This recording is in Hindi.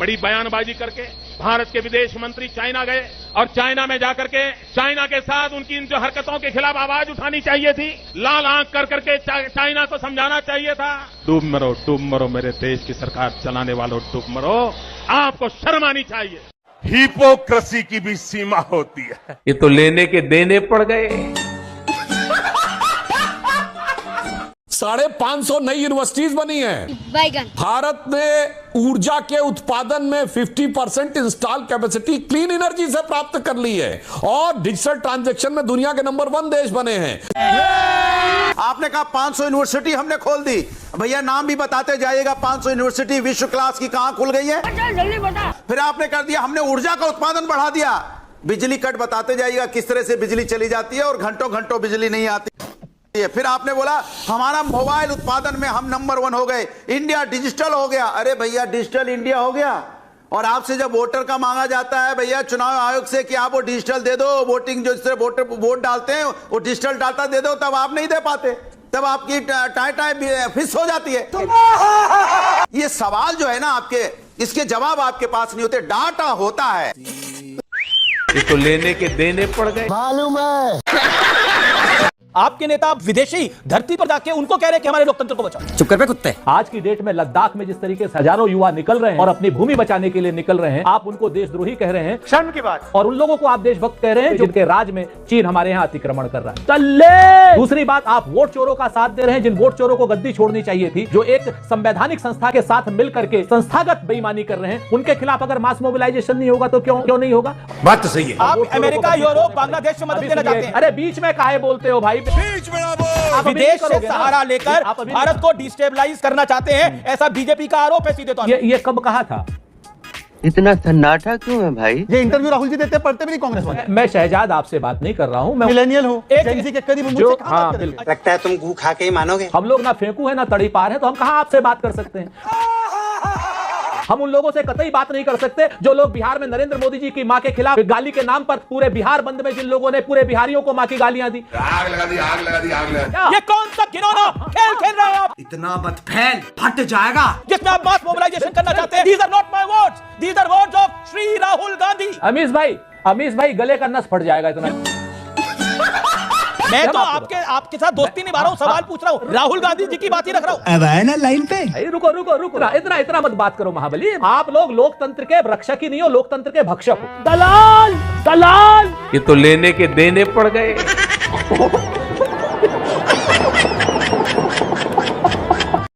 बड़ी बयानबाजी करके भारत के विदेश मंत्री चाइना गए और चाइना में जाकर के चाइना के साथ उनकी इन जो हरकतों के खिलाफ आवाज उठानी चाहिए थी, लाल आंख कर करके चाइना को समझाना चाहिए था। डूब मरो मेरे देश की सरकार चलाने वालों, डूब मरो। आपको शर्म आनी चाहिए। हिपोक्रेसी की भी सीमा होती है। ये तो लेने के देने पड़ गए। 550 नई यूनिवर्सिटीज बनी है। बैगन भारत ने ऊर्जा के उत्पादन में 50% इंस्टॉल कैपेसिटी क्लीन एनर्जी से प्राप्त कर ली है और डिजिटल ट्रांजैक्शन में दुनिया के नंबर 1 देश बने हैं। आपने कहा 500 यूनिवर्सिटी हमने खोल दी, भैया नाम भी बताते जाइएगा। 500 यूनिवर्सिटी विश्व क्लास की कहां खुल गई है, जल्दी बता। फिर आपने कर दिया, हमने ऊर्जा का उत्पादन बढ़ा दिया। बिजली कट बताते जाइएगा किस तरह से बिजली चली जाती है और घंटों घंटों बिजली नहीं आती। फिर आपने बोला हमारा मोबाइल उत्पादन में हम नंबर 1 हो गए, इंडिया डिजिटल हो गया। अरे भैया डिजिटल इंडिया हो गया और आपसे जब वोटर का मांगा जाता है भैया चुनाव आयोग से कि आप वो डिजिटल दे दो, वोटिंग जो इस तरह वोटर वोट डालते हैं वो डिजिटल डाटा दे दो, तब आप नहीं दे पाते, तब आपकी टाई टाई फिस हो जाती है। ये सवाल जो है ना आपके, इसके जवाब आपके पास नहीं होते, डाटा होता है। ये तो लेने के देने पड़ गए। मालूम है आपके नेता विदेशी धरती पर जाके उनको कह रहे हैं कि हमारे लोकतंत्र को बचाओ। चुप कर बे कुत्ते। आज की डेट में लद्दाख में जिस तरीके से हजारों युवा निकल रहे हैं और अपनी भूमि बचाने के लिए निकल रहे हैं, आप उनको देशद्रोही कह रहे हैं। शर्म की बात। और उन लोगों को आप देशभक्त कह रहे हैं जिनके राज में चीन हमारे यहाँ अतिक्रमण कर रहा है। चले। दूसरी बात, आप वोट चोरों का साथ दे रहे हैं, जिन वोट चोरों को गद्दी छोड़नी चाहिए थी, जो एक संवैधानिक संस्था के साथ मिलकर के संस्थागत बेईमानी कर रहे हैं, उनके खिलाफ अगर मास मोबिलाइजेशन नहीं होगा तो क्यों नहीं होगा? बात तो सही है। आप अमेरिका, यूरोप, बांग्लादेश से मदद लेना चाहते हैं। अरे बीच में काहे बोलते हो भाई? बीच में आप विदेश से सहारा लेकर भारत को डिस्टेबलाइज करना चाहते हैं, ऐसा बीजेपी का आरोप है सीधे तौर पे। ये कब कहा था? इतना सन्नाटा क्यों है भाई? ये इंटरव्यू राहुल जी देते पढ़ते भी नहीं कांग्रेस वाले। मैं शहजाद आपसे बात नहीं कर रहा हूँ, मैं मिलेनियल हूँ, जेन ज़ी के करीब हूँ, मुझसे कहाँ बात करेंगे? लगता है तुम गू खा के ही मानोगे। हम लोग ना फेंकू है ना तड़ी पार है, तो हम कहाँ आपसे बात कर सकते हैं? हम उन लोगों से कतई बात नहीं कर सकते जो लोग बिहार में नरेंद्र मोदी जी की मां के खिलाफ गाली के नाम पर पूरे बिहार बंद में जिन लोगों ने पूरे बिहारियों को मां की गालियां दी। आग लगा दी, आग लगा दी, आग लगा दी। ये कौन सा घिनौना खेल खेल रहे हो आप? इतना मत फैल, फट जाएगा। जिसमें आप मास मोबिलाइजेशन करना चाहते हैं। These are not my words. These are words of Shri Rahul Gandhi. Amish भाई गले का नस फट जाएगा इतना। मैं तो आपके साथ दोस्ती निभा रहा हूँ, सवाल पूछ रहा हूँ, राहुल गांधी जी की बात ही रख रहा हूँ। अब है ना लाइन पे। रुको इतना मत बात करो महाबली। आप लोग लोकतंत्र के रक्षक ही नहीं हो, लोकतंत्र के भक्षक हो। दलाल। ये तो लेने के देने पड़ गए।